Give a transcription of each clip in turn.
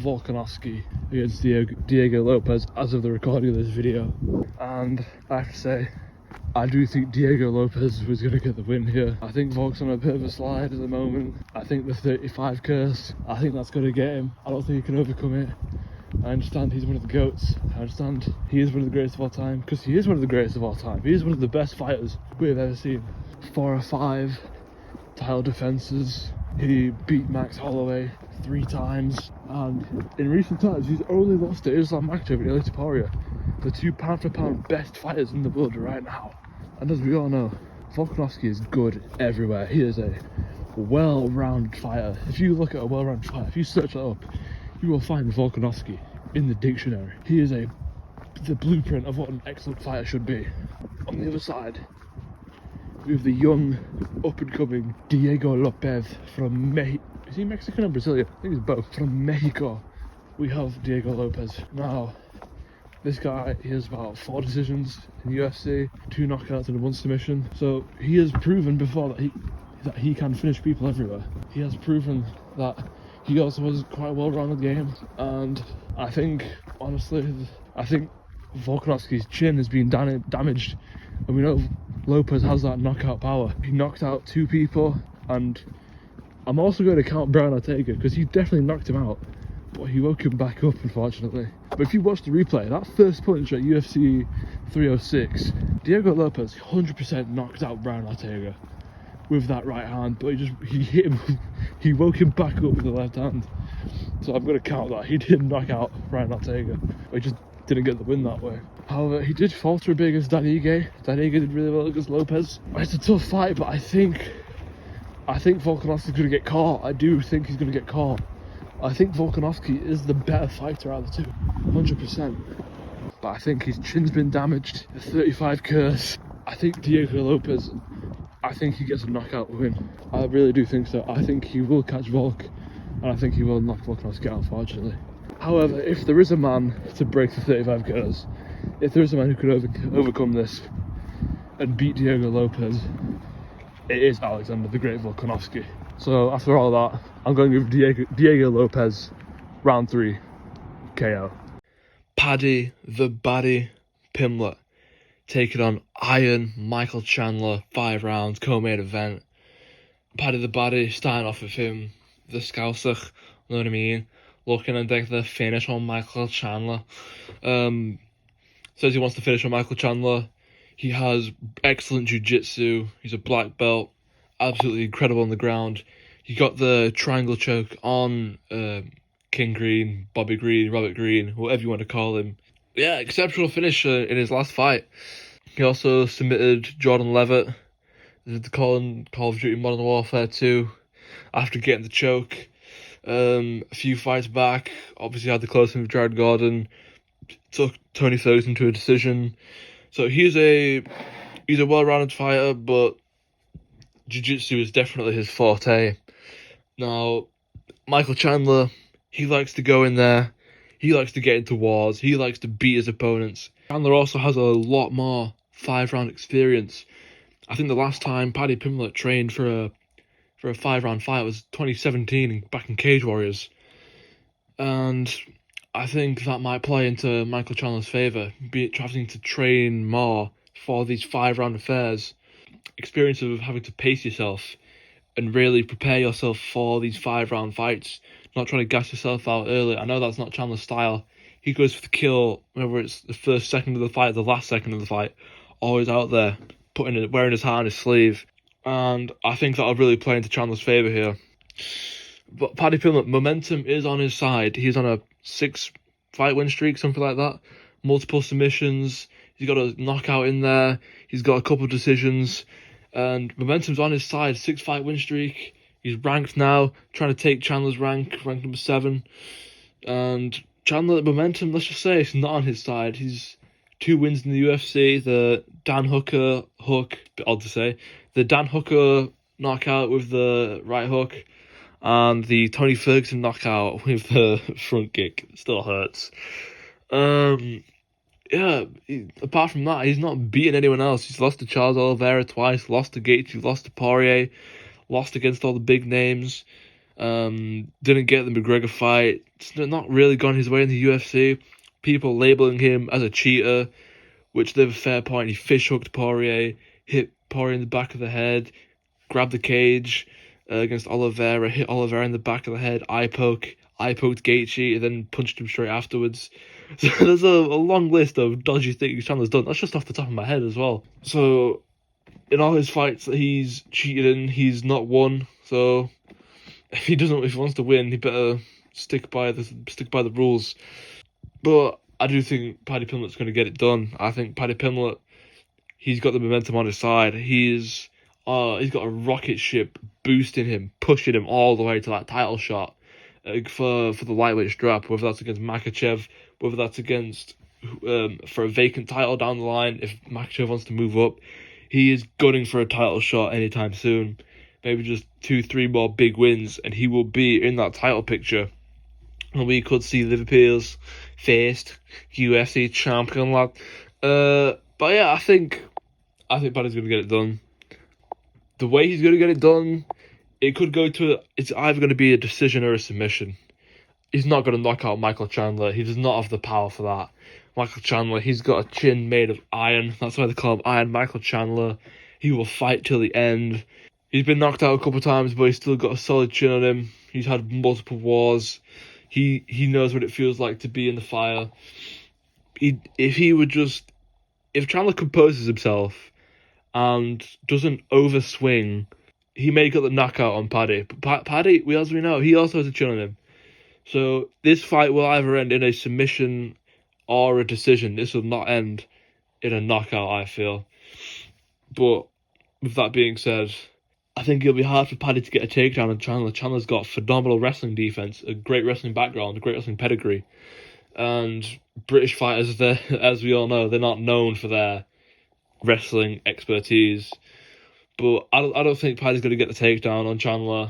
Volkanovski against Diego Lopez as of the recording of this video. And I have to say, I do think Diego Lopez was going to get the win here. I think Volk's on a bit of a slide at the moment. I think the 35 curse, I think that's going to get him. I don't think he can overcome it. I understand he's one of the GOATs. I understand he is one of the greatest of all time, because he is one of the greatest of all time. He is one of the best fighters we've ever seen. 4 or 5 title defenses. He beat Max Holloway 3 times, and in recent times he's only lost to Islam Makhachev and Ilia Topuria, the 2 pound for pound best fighters in the world right now. And as we all know, Volkanovski is good everywhere. He is a well-rounded fighter. If you look at a well-rounded fighter, if you search that up, you will find Volkanovski in the dictionary. He is the blueprint of what an excellent fighter should be. On the other side, we have the young, up-and-coming Diego Lopez from Mexico. Is he Mexican or Brazilian? I think he's both. From Mexico, we have Diego Lopez. Now, this guy, he has about 4 decisions in the UFC, 2 knockouts and 1 submission. So he has proven before that he can finish people everywhere. He has proven that he also has quite a well-rounded game. And I think, honestly, Volkanovski's chin has been damaged. And we know Lopez has that knockout power. He knocked out 2 people, and I'm also going to count Brian Ortega because he definitely knocked him out, but he woke him back up, unfortunately. But if you watch the replay, that first punch at UFC 306, Diego Lopez 100% knocked out Brian Ortega with that right hand, but he hit him, he woke him back up with the left hand. So I'm going to count that. He did knock out Brian Ortega, but he just didn't get the win that way. However, he did falter a bit against Dan Ige. Dan Ige did really well against Lopez. It's a tough fight, but I think Volkanovski's going to get caught. I do think he's going to get caught. I think Volkanovski is the better fighter out of the 2, 100%. But I think his chin's been damaged. The 35 curse. I think Diego Lopez, I think he gets a knockout win. I really do think so. I think he will catch Volk, and I think he will knock Volkanovski out, unfortunately. However, if there is a man to break the 35 curse, if there is a man who could overcome this and beat Diego Lopez, it is Alexander the Great Volkanovski. So after all that, I'm going to give Diego Lopez round 3 KO. Paddy the Baddy Pimblett taking on Iron Michael Chandler, 5 rounds, co-main event. Paddy the Baddy starting off with him, the Scouser, you know what I mean? Looking at the finish on Michael Chandler. Says he wants to finish on Michael Chandler. He has excellent jiu-jitsu. He's a black belt. Absolutely incredible on the ground. He got the triangle choke on King Green, Bobby Green, Robert Green, whatever you want to call him. Yeah, exceptional finish in his last fight. He also submitted Jordan Levitt, the Call of Duty Modern Warfare 2, after getting the choke. A few fights back, obviously had the close with Jared Gordon, took Tony Ferguson to a decision. So he's a well-rounded fighter, but jiu-jitsu is definitely his forte. Now, Michael Chandler, he likes to go in there, he likes to get into wars, he likes to beat his opponents. Chandler also has a lot more 5-round experience. I think the last time Paddy Pimblett trained for a 5-round fight was 2017 back in Cage Warriors. And I think that might play into Michael Chandler's favour, having to train more for these 5-round affairs. Experience of having to pace yourself and really prepare yourself for these 5-round fights, not trying to gas yourself out early. I know that's not Chandler's style. He goes for the kill, whether it's the first second of the fight, the last second of the fight, always out there, wearing his heart on his sleeve. And I think that'll really play into Chandler's favour here. But Paddy Pimblett, momentum is on his side. He's on a 6-fight win streak, something like that. Multiple submissions. He's got a knockout in there. He's got a couple of decisions. And momentum's on his side. 6-fight win streak. He's ranked now, trying to take Chandler's rank number 7. And Chandler, momentum, let's just say, it's not on his side. He's 2 wins in the UFC. The Dan Hooker hook, bit odd to say. The Dan Hooker knockout with the right hook. And the Tony Ferguson knockout with the front kick. Still hurts. Apart from that, he's not beaten anyone else. He's lost to Charles Oliveira twice, lost to Gaethje, lost to Poirier, lost against all the big names. Didn't get the McGregor fight. It's not really gone his way in the UFC. People labeling him as a cheater, which they have a fair point. He fish hooked Poirier, hit Poirier in the back of the head, grabbed the cage against Oliveira, hit Oliveira in the back of the head, eye poked Gaethje, and then punched him straight afterwards. So there's a long list of dodgy things Chandler's done. That's just off the top of my head as well. So in all his fights that he's cheated in, he's not won. So if he wants to win, he better stick by the rules. But I do think Paddy Pimblett's going to get it done. I think Paddy Pimblett, he's got the momentum on his side. He's got a rocket ship boosting him, pushing him all the way to that title shot for the lightweight strap. Whether that's against Makhachev, whether that's against for a vacant title down the line. If Makhachev wants to move up, he is gunning for a title shot anytime soon. Maybe just 2-3 more big wins, and he will be in that title picture. And we could see Liverpool's first UFC champion, lad. But yeah, I think Paddy's gonna get it done. The way he's gonna get it done, it's either gonna be a decision or a submission. He's not gonna knock out Michael Chandler. He does not have the power for that. Michael Chandler, he's got a chin made of iron. That's why they call him Iron Michael Chandler. He will fight till the end. He's been knocked out a couple of times, but he's still got a solid chin on him. He's had multiple wars. He knows what it feels like to be in the fire. If Chandler composes himself and doesn't overswing, he may get the knockout on Paddy. But Paddy, as we know, he also has a chin on him. So this fight will either end in a submission or a decision. This will not end in a knockout, I feel. But with that being said, I think it'll be hard for Paddy to get a takedown on Chandler. Chandler's got phenomenal wrestling defense, a great wrestling background, a great wrestling pedigree. And British fighters, as we all know, they're not known for their wrestling expertise. But I don't think Paddy's going to get the takedown on Chandler.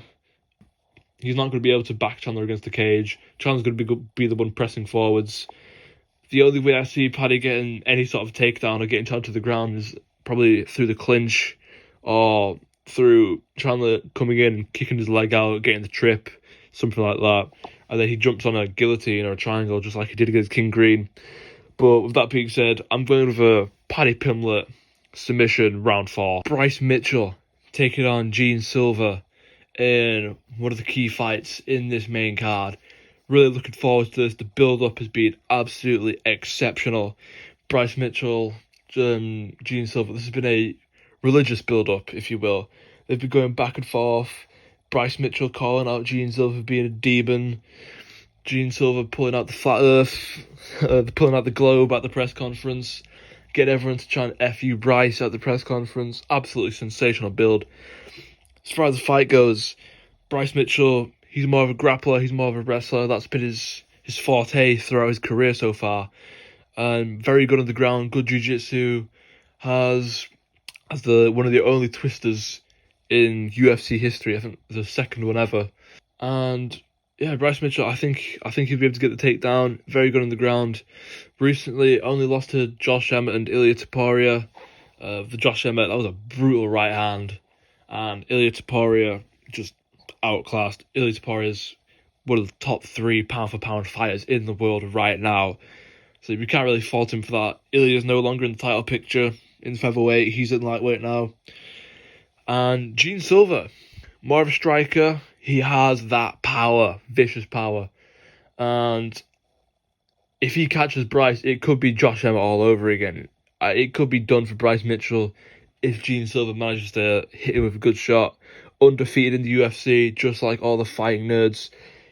He's not going to be able to back Chandler against the cage. Chandler's going to be the one pressing forwards. The only way I see Paddy getting any sort of takedown or getting Chandler to the ground is probably through the clinch or through Chandler coming in and kicking his leg out, getting the trip, something like that. And then he jumps on a guillotine or a triangle just like he did against King Green. But with that being said, I'm going with a Paddy Pimblett submission round 4. Bryce Mitchell taking on Gene Silva in one of the key fights in this main card. Really looking forward to this. The build-up has been absolutely exceptional. Bryce Mitchell, Gene Silva, this has been a religious build-up, if you will. They've been going back and forth. Bryce Mitchell calling out Gene Silva being a demon. Gene Silva pulling out the flat earth, pulling out the globe at the press conference. Get everyone to chant F you Bryce at the press conference. Absolutely sensational build. As far as the fight goes, Bryce Mitchell, he's more of a grappler, he's more of a wrestler. That's been his forte throughout his career so far. Very good on the ground, good jiu-jitsu. Has one of the only twisters in UFC history. I think the second one ever. And yeah, Bryce Mitchell, I think he'll be able to get the takedown. Very good on the ground. Recently, only lost to Josh Emmett and Ilia Topuria. The Josh Emmett, that was a brutal right hand. And Ilia Topuria just outclassed. Ilia Topuria is one of the top 3 pound-for-pound fighters in the world right now. So we can't really fault him for that. Ilia is no longer in the title picture in featherweight. He's in lightweight now. And Gene Silva, more of a striker. He has that power, vicious power. And if he catches Bryce, it could be Josh Emmett all over again. It could be done for Bryce Mitchell if Gene Silva manages to hit him with a good shot. Undefeated in the UFC, just like all the fighting nerds.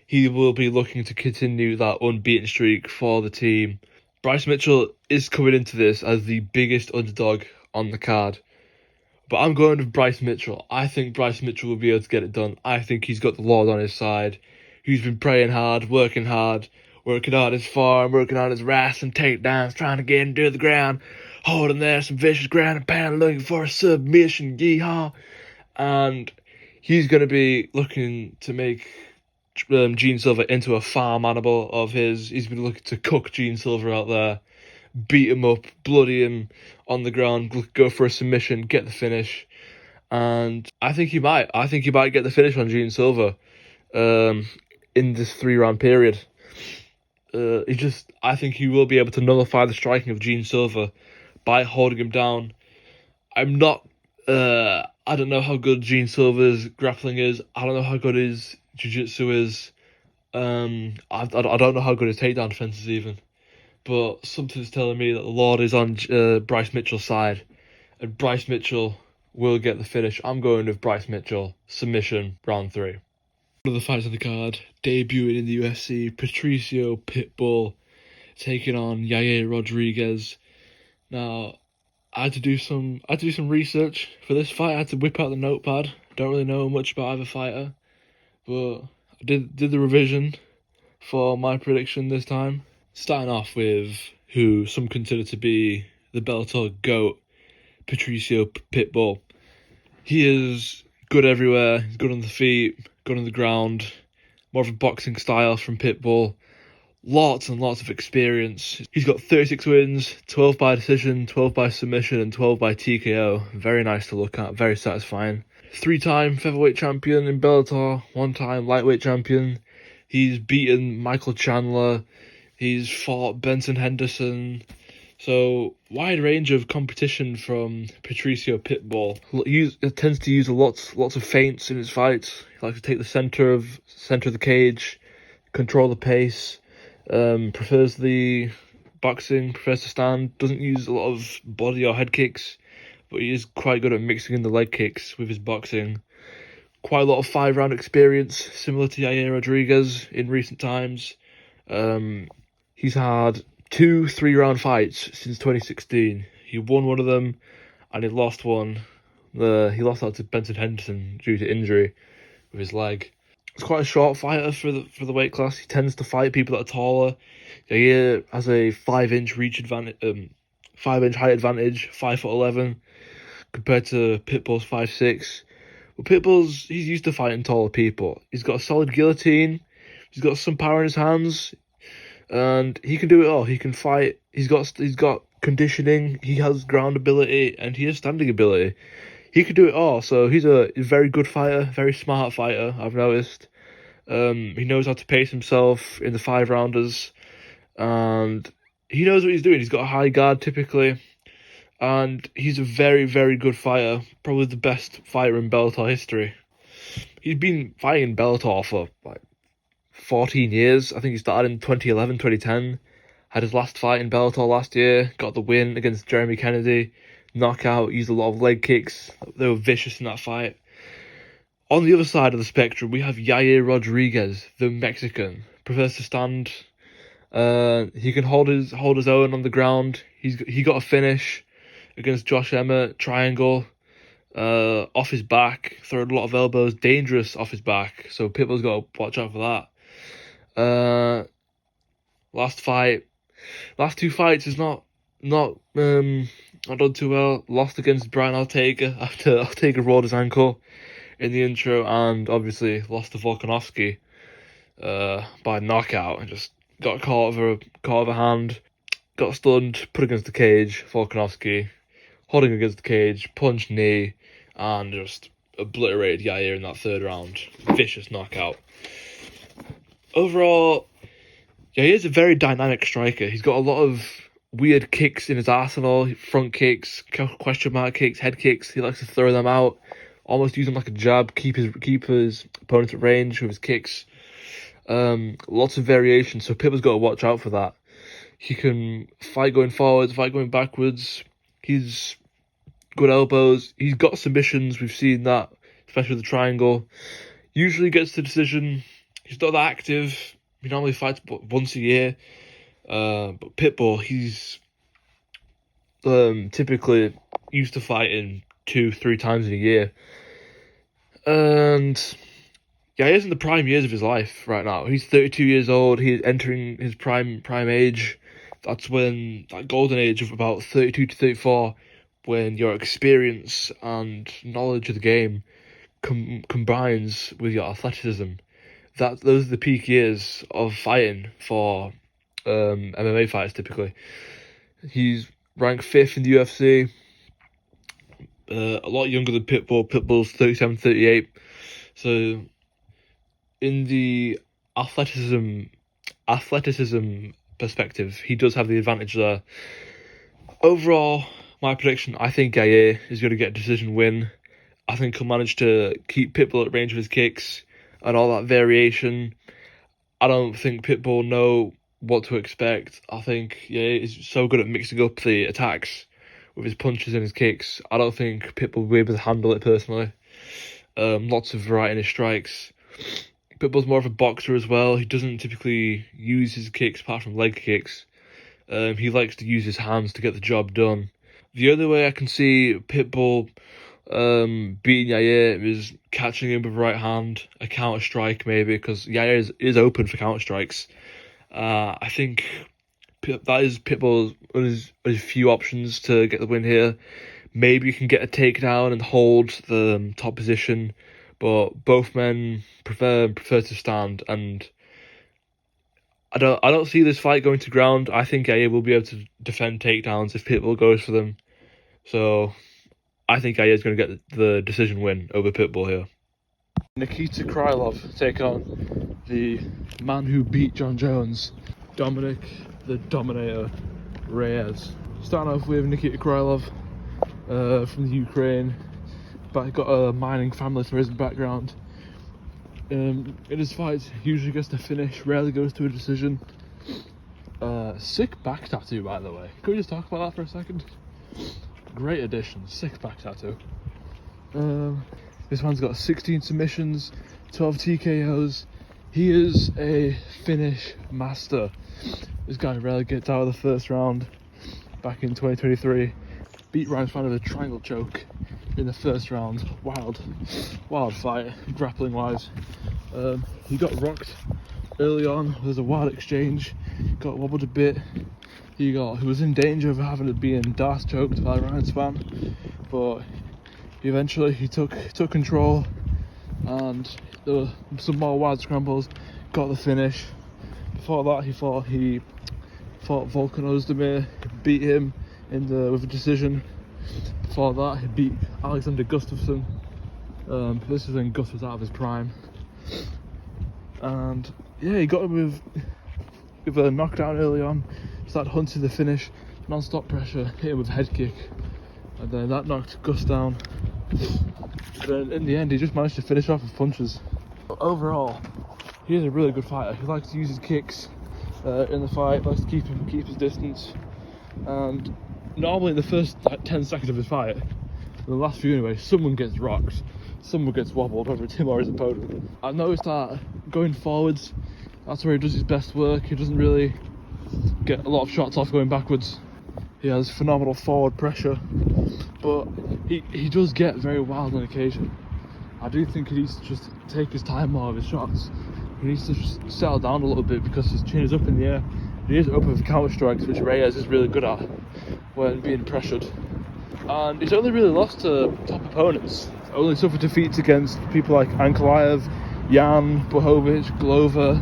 He will be looking to continue that unbeaten streak for the team. Bryce Mitchell is coming into this as the biggest underdog on the card. But I'm going with Bryce Mitchell. I think Bryce Mitchell will be able to get it done. I think he's got the Lord on his side. He's been praying hard, working on his farm, working on his wrestling takedowns, trying to get him to the ground, holding there some vicious ground and pound, looking for a submission, yeehaw. And he's going to be looking to make Gene Silva into a farm animal of his. He's been looking to cook Gene Silva out there, beat him up, bloody him on the ground, go for a submission, get the finish. And I think he might. I think he might get the finish on Gene Silva. in this 3-round period. I think he will be able to nullify the striking of Gene Silva by holding him down. I don't know how good Gene Silva's grappling is. I don't know how good his jiu-jitsu is. I don't know how good his takedown defense is even. But something's telling me that the Lord is on Bryce Mitchell's side. And Bryce Mitchell will get the finish. I'm going with Bryce Mitchell. Submission, round 3. One of the fights on the card, debuting in the UFC, Patricio Pitbull taking on Yair Rodriguez. Now, I had to do some research for this fight. I had to whip out the notepad. Don't really know much about either fighter, but I did the revision for my prediction this time. Starting off with who some consider to be the Bellator GOAT, Patricio Pitbull. He is good everywhere. He's good on the feet, good on the ground. More of a boxing style from Pitbull. Lots and lots of experience. He's got 36 wins, 12 by decision, 12 by submission, and 12 by TKO. Very nice to look at, very satisfying. 3-time featherweight champion in Bellator, 1-time lightweight champion. He's beaten Michael Chandler. He's fought Benson Henderson. So, wide range of competition from Patricio Pitbull. He tends to use lots of feints in his fights. He likes to take the center of the cage, control the pace. Prefers the boxing, prefers to stand, doesn't use a lot of body or head kicks, but he is quite good at mixing in the leg kicks with his boxing. Quite a lot of 5-round experience, similar to Yair Rodriguez in recent times. He's had 2 3-round fights since 2016. He won one of them, and he lost one. He lost out to Benson Henderson due to injury with his leg. He's quite a short fighter for the weight class. He tends to fight people that are taller. Yair has a 5-inch reach advantage, 5-inch height advantage, 5'11", compared to Pitbull's 5'6". But he's used to fighting taller people. He's got a solid guillotine. He's got some power in his hands, and he can do it all. He can fight. He's got conditioning. He has ground ability, and he has standing ability. He can do it all. So he's a very good fighter, very smart fighter, I've noticed. He knows how to pace himself in the 5-rounders, and he knows what he's doing. He's got a high guard typically, and he's a very, very good fighter. Probably the best fighter in Bellator history. He's been fighting in Bellator for 14 years. I think he started in 2011, 2010. Had his last fight in Bellator last year. Got the win against Jeremy Kennedy. Knockout, used a lot of leg kicks. They were vicious in that fight. On the other side of the spectrum, we have Yair Rodriguez, the Mexican. Prefers to stand. He can hold his own on the ground. He got a finish against Josh Emmett, triangle, off his back, throwing a lot of elbows, dangerous off his back. So Pitbull's got to watch out for that. Last 2 fights is not done too well. Lost against Brian Ortega after Ortega rolled his ankle in the intro, and obviously lost to Volkanovski by knockout, and just got caught of a hand, got stunned, put against the cage. Volkanovski holding against the cage, punch, knee, and just obliterated Yair in that 3rd round. Vicious knockout. Overall, Yair's a very dynamic striker. He's got a lot of weird kicks in his arsenal, front kicks, question mark kicks, head kicks. He likes to throw them out, almost use them like a jab, keep his opponent at range with his kicks. Lots of variation, so Pitbull's got to watch out for that. He can fight going forwards, fight going backwards. He's good elbows. He's got submissions. We've seen that, especially with the triangle. Usually gets the decision. He's not that active. He normally fights once a year. But Pitbull, he's typically used to fighting 2-3 times in a year. And yeah, he's in the prime years of his life right now. He's 32 years old. He's entering his prime age. That's when that golden age of about 32 to 34, when your experience and knowledge of the game combines with your athleticism. Those are the peak years of fighting for MMA fighters typically. He's ranked 5th in the UFC. A lot younger than Pitbull. Pitbull's 37, 38. So in the athleticism perspective, he does have the advantage there. Overall, my prediction, I think Yair is going to get a decision win. I think he'll manage to keep Pitbull at range of his kicks and all that variation. I don't think Pitbull know what to expect. I think Yair is so good at mixing up the attacks with his punches and his kicks. I don't think Pitbull will be able to handle it personally. Lots of variety in his strikes. Pitbull's more of a boxer as well. He doesn't typically use his kicks apart from leg kicks. He likes to use his hands to get the job done. The other way I can see Pitbull beating Yair is catching him with right hand, a counter strike maybe, because Yair is open for counter strikes. I think that is Pitbull's one of his few options to get the win here. Maybe you can get a takedown and hold the top position, but both men prefer to stand, and I don't see this fight going to ground. I think Yair will be able to defend takedowns if Pitbull goes for them. So I think Yair is going to get the decision win over Pitbull here. Nikita Krylov take on the man who beat Jon Jones, Dominic the Dominator Reyes. Starting off with Nikita Krylov from the Ukraine, but got a mining family for his background. In his fights, he usually gets to finish, rarely goes to a decision. Sick back tattoo, by the way. Can we just talk about that for a second? Great addition, sick back tattoo. This man's got 16 submissions, 12 TKOs. He is a finish master. This guy rarely gets out of the first round. Back in 2023, beat Ryan Spann with a triangle choke in the first round. Wild fight, grappling wise. He got rocked early on. There's a wild exchange. Got wobbled a bit. He was in danger of having to be in Darce choked by Ryan Spann, but eventually he took control, and there were some more wild scrambles. Got the finish. Before that, he fought Volkan Ozdemir, beat him with a decision. Before that, he beat Alexander Gustafsson. This is when Gus was out of his prime, and yeah, he got him with a knockdown early on. Started hunting the finish, non-stop pressure, hit him with a head kick, and then that knocked Gus down. Then in the end, he just managed to finish off with punches. But overall, he's a really good fighter. He likes to use his kicks in the fight, likes to keep his distance, and normally in the first 10 seconds of his fight, the last few anyway, someone gets rocked, someone gets wobbled, whether it's him or his opponent. I've noticed that going forwards, that's where he does his best work. He doesn't really get a lot of shots off going backwards. He has phenomenal forward pressure, but he does get very wild on occasion. I do think he needs to just take his time more of his shots. He needs to just settle down a little bit because his chin is up in the air. He is open for counter strikes, which Reyes is really good at when being pressured. And he's only really lost to top opponents. Only suffered defeats against people like Ankalaev, Jan, Blachowicz, Glover,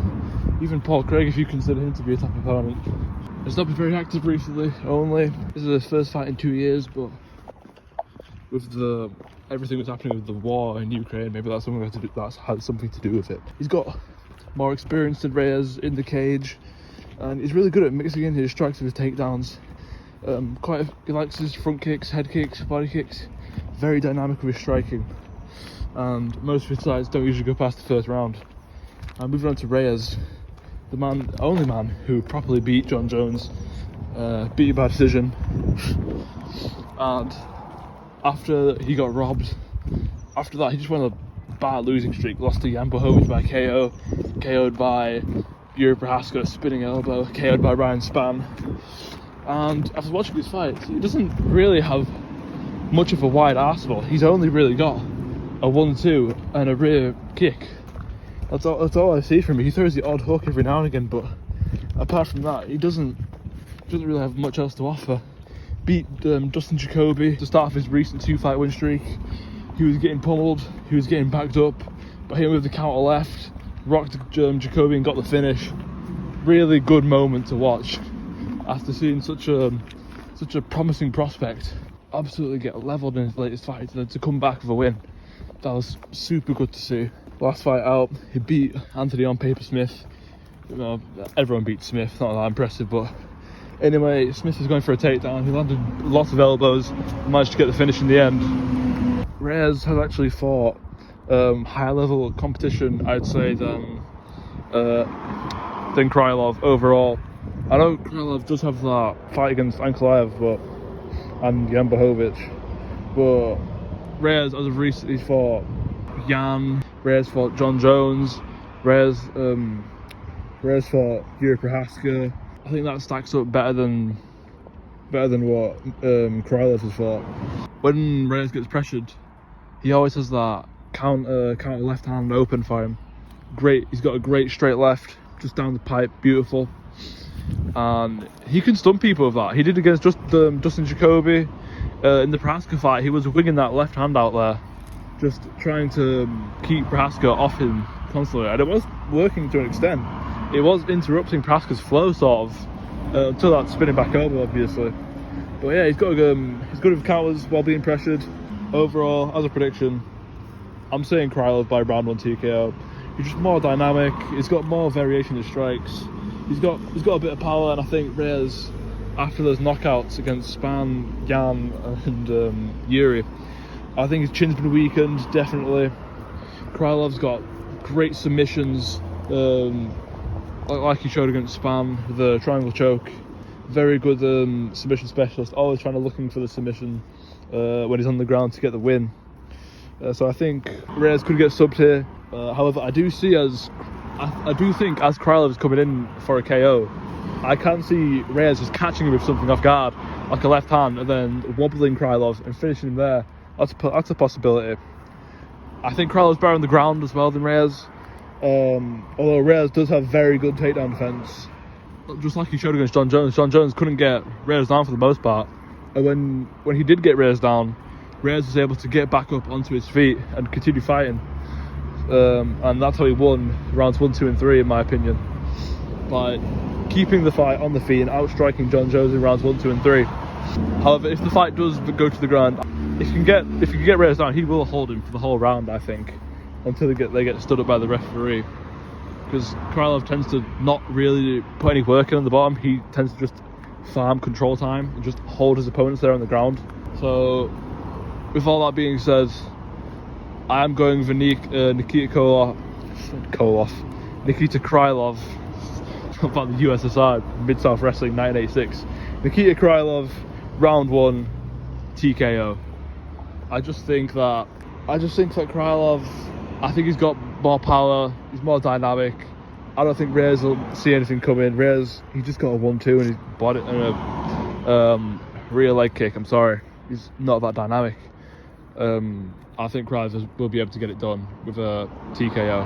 even Paul Craig if you consider him to be a top opponent. He's not been very active recently, only. This is his first fight in 2 years, but with everything that's happening with the war in Ukraine, maybe that's had something to do with it. He's got more experience than Reyes in the cage, and he's really good at mixing in his strikes with his takedowns. He likes his front kicks, head kicks, body kicks. Very dynamic with his striking, and most of his fights don't usually go past the first round. Moving on to Reyes, the only man who properly beat Jon Jones, beat him by decision, and after he got robbed, after that he just went on a bad losing streak. Lost to Jan Blachowicz by KO, KO'd by Yuri Prochazka, spinning elbow, KO'd by Ryan Spann. And after watching these fights, he doesn't really have much of a wide arsenal. He's only really got a 1-2 and a rear kick. That's all I see from him. He throws the odd hook every now and again, but apart from that, he doesn't really have much else to offer. Beat Dustin Jacoby to start off his recent 2-fight win streak. He was getting pummeled, he was getting backed up, but hit him with the counter left, rocked Jacoby and got the finish. Really good moment to watch after seeing such a promising prospect absolutely get leveled in his latest fight, and then to come back with a win. That was super good to see. Last fight out, he beat Anthony on paper Smith. You know, everyone beats Smith, not that impressive, but anyway, Smith is going for a takedown. He landed lots of elbows, managed to get the finish in the end. Reyes has actually fought higher level competition, I'd say, than Krylov overall. I know Krylov does have that fight against Ankalaev and Jan Blachowicz, but Reyes, as of recently, fought Jan. Reyes fought John Jones. Reyes fought Yuri Prohaska. I think that stacks up better than what Krylov has fought. When Reyes gets pressured, he always has that counter left hand open for him. Great, he's got a great straight left, just down the pipe, beautiful. And he can stun people with that. He did against Justin Jacoby in the Prohaska fight. He was winging that left hand out there, just trying to keep Prohaska off him constantly, and it was working to an extent. It was interrupting Prohaska's flow, sort of, until that spinning back over, obviously. But yeah, he's good with counters while being pressured. Overall, as a prediction, I'm saying Krylov by round 1 TKO. He's just more dynamic. He's got more variation in strikes. He's got a bit of power, and I think Reyes, after those knockouts against Span, Jan, and Yuri, I think his chin's been weakened, definitely. Krylov's got great submissions, like he showed against Span, the triangle choke. Very good submission specialist, always looking for the submission when he's on the ground to get the win. So I think Reyes could get subbed here. However, I do think as Krylov is coming in for a KO, I can see Reyes just catching him with something off guard, like a left hand, and then wobbling Krylov and finishing him there. That's a possibility. I think Krylov's better on the ground as well than Reyes. Although Reyes does have very good takedown defense, just like he showed against John Jones. John Jones couldn't get Reyes down for the most part, and when he did get Reyes down, Reyes was able to get back up onto his feet and continue fighting, and that's how he won rounds 1, 2, and 3, in my opinion, by keeping the fight on the feet and outstriking John Jones in rounds 1, 2, and 3. However, if the fight does go to the ground, if you can get Reyes down, he will hold him for the whole round, I think, until they get stood up by the referee. Because Krylov tends to not really put any work in on the bottom. He tends to just farm control time and just hold his opponents there on the ground. So, with all that being said, I am going for Nikita Krylov, about the USSR, Mid-South Wrestling 1986. Nikita Krylov, round 1, TKO. I just think that Krylov, I think he's got more power, he's more dynamic. I don't think Reyes will see anything coming. Reyes, he just got a 1-2 and he's bought it in a rear leg kick. I'm sorry, he's not that dynamic. I think Krylov will be able to get it done with a TKO.